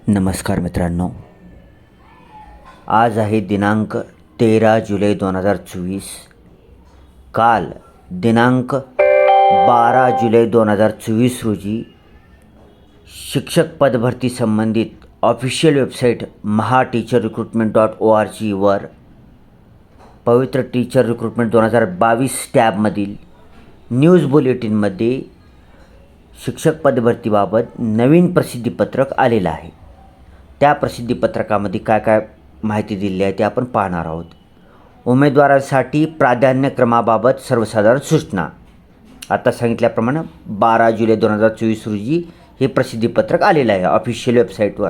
नमस्कार मित्रांनो, आज आहे दिनांक 13 जुलै 2024. काल दिनांक 12 जुलै 2024 रोजी शिक्षक पदभरती संबंधित ऑफिशियल वेबसाईट mahateacherrecruitment.org वर पवित्र टीचर रिक्रुटमेंट 2022 टॅबमधील न्यूज बुलेटिनमध्ये शिक्षक पदभरतीबाबत नवीन प्रसिद्धीपत्रक आलेलं आहे. त्या प्रसिद्धीपत्रकामध्ये काय काय माहिती दिली आहे ते आपण पाहणार आहोत. उमेदवारांसाठी प्राधान्यक्रमाबाबत सर्वसाधारण सूचना. आता सांगितल्याप्रमाणे 12 जुलै 2024 रोजी हे प्रसिद्धीपत्रक आलेलं आहे ऑफिशियल वेबसाईटवर.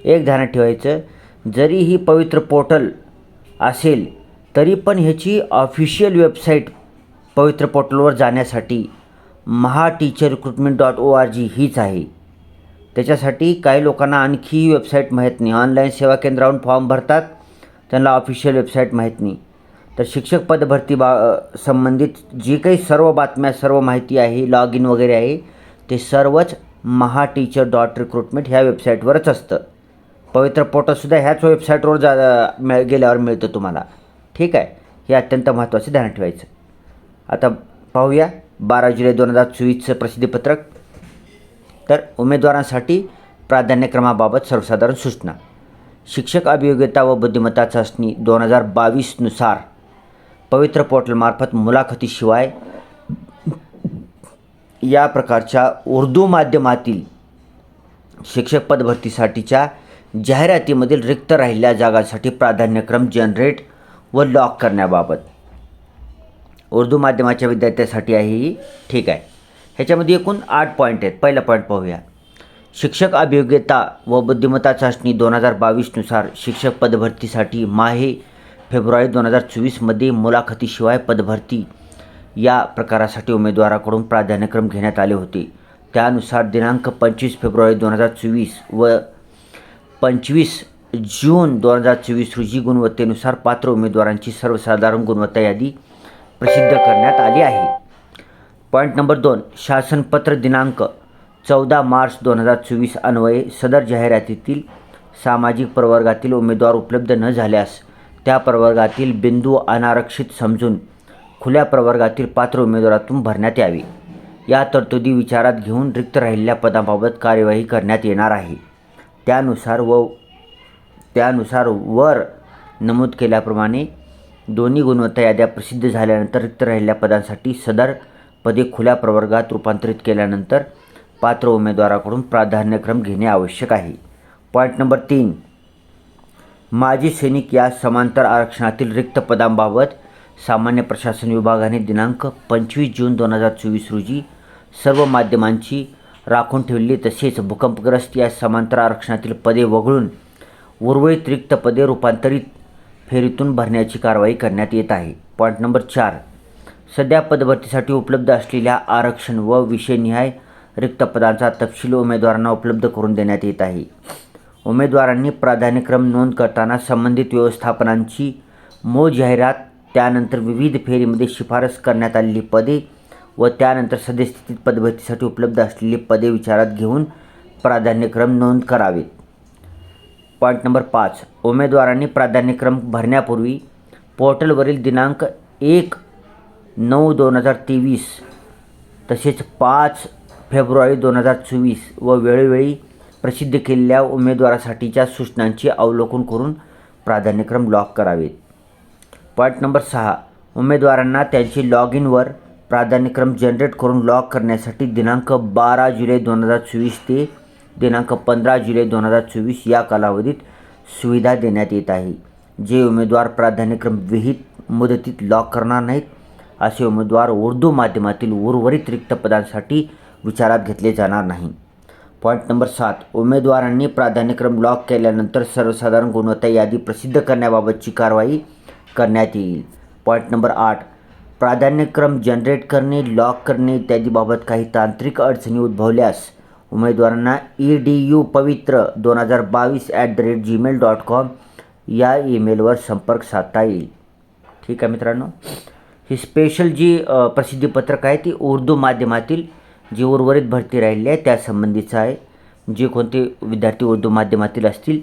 एक ध्यानात ठेवायचं, जरी ही पवित्र पोर्टल असेल तरी पण ह्याची ऑफिशियल वेबसाईट पवित्र पोर्टलवर जाण्यासाठी mahateacherrecruitment.org हीच आहे. त्याच्यासाठी काही लोकांना आणखी वेबसाईट माहीत नाही. ऑनलाईन सेवा केंद्रावरून फॉर्म भरतात, त्यांना ऑफिशियल वेबसाईट माहीत नाही. तर शिक्षक पदभरती संबंधित जी काही सर्व बातम्या, सर्व माहिती आहे, लॉग इन वगैरे आहे, ते सर्वच mahateacher.recruitment ह्या वेबसाईटवरच असतं. पवित्र पोर्टलसुद्धा ह्याच वेबसाईटवर गेल्यावर मिळतं तुम्हाला. ठीक आहे, हे अत्यंत महत्त्वाचं ध्यानात ठेवायचं. आता पाहूया 12 जुलै 2024चं प्रसिद्धीपत्रक. तर उमेदवारांसाठी प्राधान्यक्रमाबाबत सर्वसाधारण सूचना. शिक्षक अभियोग्यता व बुद्धिमत्ता चाचणी 2022 नुसार पवित्र पोर्टलमार्फत मुलाखतीशिवाय या प्रकारच्या उर्दू माध्यमातील शिक्षक पदभरतीसाठीच्या जाहिरातीमधील रिक्त राहिलेल्या जागांसाठी प्राधान्यक्रम जनरेट व लॉक करण्याबाबत. उर्दू माध्यमाच्या विद्यार्थ्यांसाठी आहे ही. ठीक आहे, ह्याच्यामध्ये एकूण 8 पॉईंट आहेत. पहिला पॉईंट पाहूया. शिक्षक अभियोग्यता व बुद्धिमत्ता चाचणी 2022 नुसार शिक्षक पदभरतीसाठी फेब्रुवारी 2024मध्ये मुलाखतीशिवाय पदभरती या प्रकारासाठी उमेदवाराकडून प्राधान्यक्रम घेण्यात आले होते. त्यानुसार दिनांक 25 फेब्रुवारी 2024 व 25 जून 2024 रोजी गुणवत्तेनुसार पात्र उमेदवारांची सर्वसाधारण गुणवत्ता यादी प्रसिद्ध करण्यात आली आहे. Point number 2. शासनपत्र दिनांक 14 मार्च 2024 अन्वये सदर जाहिरातीतील सामाजिक प्रवर्गातील उमेदवार उपलब्ध न झाल्यास त्या प्रवर्गातील बिंदू अनारक्षित समजून खुल्या प्रवर्गातील पात्र उमेदवारातून भरण्यात यावे. या तरतुदी विचारात घेऊन रिक्त राहिलेल्या पदाबाबत कार्यवाही करण्यात येणार आहे. त्यानुसार वर नमूद केल्याप्रमाणे दोन्ही गुणवत्ता याद्या प्रसिद्ध झाल्यानंतर रिक्त राहिलेल्या पदांसाठी सदर पदे खुल्या प्रवर्गात रूपांतरित केल्यानंतर पात्र उमेदवाराकडून प्राधान्यक्रम घेणे आवश्यक आहे. Point number 3. माजी सैनिक या समांतर आरक्षणातील रिक्त पदांबाबत सामान्य प्रशासन विभागाने दिनांक 25 जून 2024 रोजी सर्व माध्यमांची राखून ठेवली. तसेच भूकंपग्रस्त या समांतर आरक्षणातील पदे वगळून उर्वरित रिक्त पदे रूपांतरित फेरीतून भरण्याची कारवाई करण्यात येत आहे. Point number 4. सध्या पदभरतीसाठी उपलब्ध असलेल्या आरक्षण व विषयनिहाय रिक्त पदांचा तपशील उमेदवारांना उपलब्ध करून देण्यात येत आहे. उमेदवारांनी प्राधान्यक्रम नोंद करताना संबंधित व्यवस्थापनांची मूळ जाहिरात, त्यानंतर विविध फेरीमध्ये शिफारस करण्यात आलेली पदे व त्यानंतर सद्यस्थितीत पदभरतीसाठी उपलब्ध असलेली पदे विचारात घेऊन प्राधान्यक्रम नोंद करावेत. Point number 5. उमेदवारांनी प्राधान्यक्रम भरण्यापूर्वी पोर्टलवरील दिनांक 1/9/2023 तसेच 5 फेब्रुवारी 2024 व वेळोवेळी प्रसिद्ध केलेल्या उमेदवारासाठीच्या सूचनांचे अवलोकन करून प्राधान्यक्रम लॉक करावेत. Point number 6. उमेदवारांना त्यांचे लॉग इनवर प्राधान्यक्रम जनरेट करून लॉक करण्यासाठी दिनांक 12 जुलै 2024 ते दिनांक 15 जुलै 2024 या कालावधीत सुविधा देण्यात येत आहे. जे उमेदवार प्राधान्यक्रम विहित मुदतीत लॉक करणार नाहीत असे उमेदवार उर्दू माध्यमातील उर्वरित रिक्त पदांसाठी विचारात घेतले जाणार नाही. Point number 7. उमेदवारांनी प्राधान्यक्रम लॉक केल्यानंतर सर्वसाधारण गुणवत्ता यादी प्रसिद्ध करण्याबाबतची कारवाई करण्यात येईल. Point number 8. प्राधान्यक्रम जनरेट करणे, लॉक करणे इत्यादीबाबत काही तांत्रिक अडचणी उद्भवल्यास उमेदवारांना edupavitra2022@gmail.com या ईमेलवर संपर्क साधता येईल. ठीक आहे मित्रांनो, ही स्पेशल जी प्रसिद्धीपत्रक आहे ती उर्दू माध्यमातील जी उर्वरित भरती राहिली आहे त्यासंबंधीचं आहे. जे कोणते विद्यार्थी उर्दू माध्यमातील असतील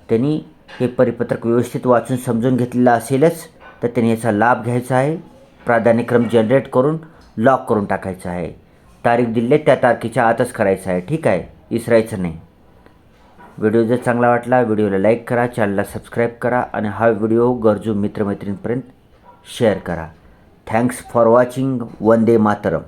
त्यांनी हे परिपत्रक व्यवस्थित वाचून समजून घेतलेलं असेलच, तर त्यांनी याचा लाभ घ्यायचा आहे. प्राधान्यक्रम जनरेट करून लॉक करून टाकायचा आहे. तारीख दिली आहे त्या तारखेच्या आतच करायचं आहे. ठीक आहे, विसरायचं नाही. व्हिडिओ जर चांगला वाटला व्हिडिओला लाईक करा, चॅनलला सबस्क्राईब करा आणि हा व्हिडिओ गरजू मित्रमैत्रिणींपर्यंत शेअर करा. Thanks for watching. Vande Mataram.